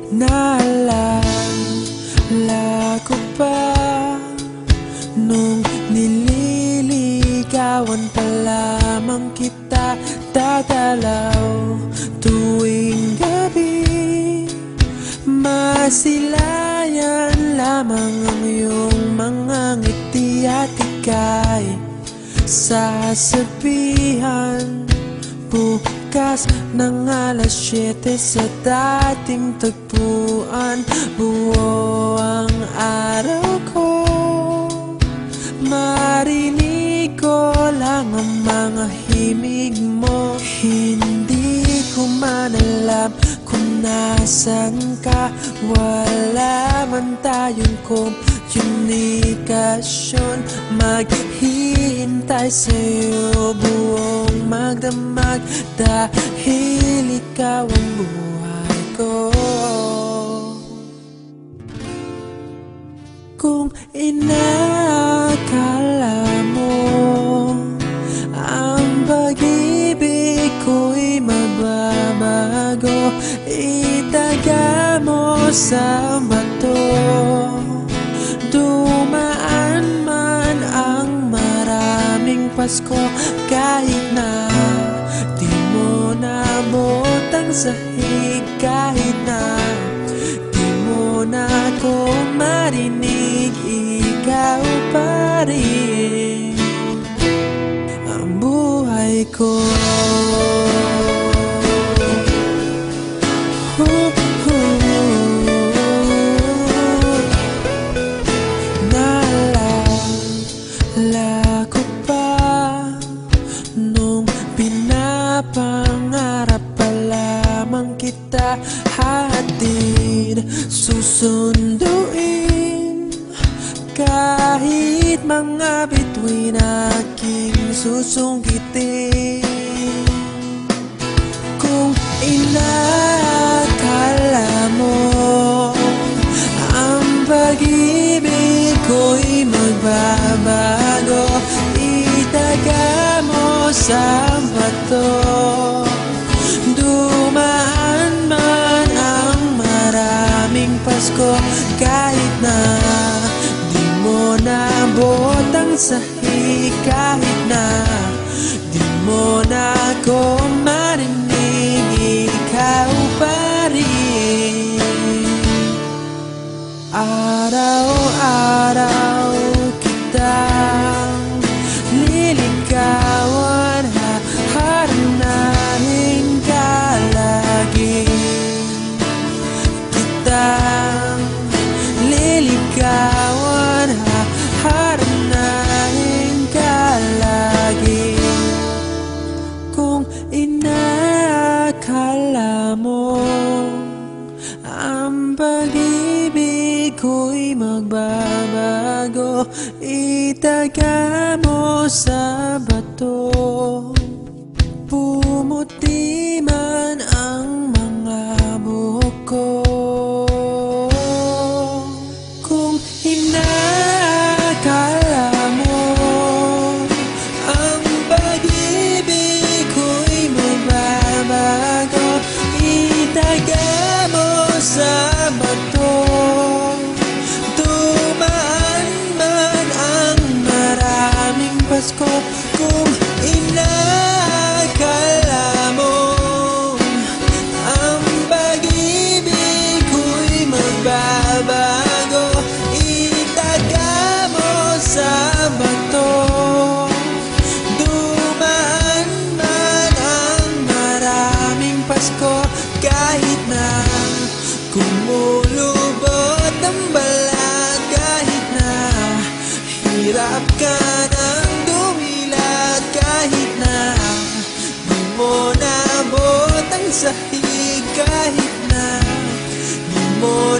Naalala ko pa nung nililigawan pa lamang kita, dadalaw tuwing gabi. Masilayan lamang ang iyong mga ngiti at ika'y sasabihan bukas ng alas 7 sa dating tagpuan. Buo ang araw ko, marinig ko lang ang mga himig mo. Hindi ko man alam kung nasan ka, wala man tayong komunikasyon. Maghihintay sa'yo buong magdamag dahil ikaw ang buhay ko. Kung inakala mo ang pag-ibig ko'y mababago, itaga mo sa bato. Dumaan man ang maraming Pasko, kahit na di mo nabot ang sahig, kahit na di mo na ako marinig, ikaw pa rin ang buhay ko. Naalala ko pa nung pinapangarap pa lamang kita, hatid susunduin kahit mga bituin aking susungkitin. Kung inakala mo ang pag-ibig ko'y magbabago, itaga mo sa bato. Dumaan man ang maraming Pasko, kahit na di mo nabot ang sahig, kahit na di mo na ako marinig, ikaw pa rin. Araw-araw kitang liligawan, haharanahin ka lagi. Kitang liligawan, haharanahin ka lagi. Kung inakala mo ang pag-ibig ko'y magbabago, itaga mo sa bato. Pumuti man ang mga buhok ko. Kung inakala mo ang pag-ibig ko'y magbabago, itaga mo sa bato. Dumaan man ang maraming Pasko, kung inakala mo ang pag-ibig ko'y magbabago, itaga mo sa bato. Dumaan man ang maraming Pasko, kahit na kumulubot ang balat, kahit na hirap ka ng dumilat, kahit na di mo nabot ang sahig, kahit na di mo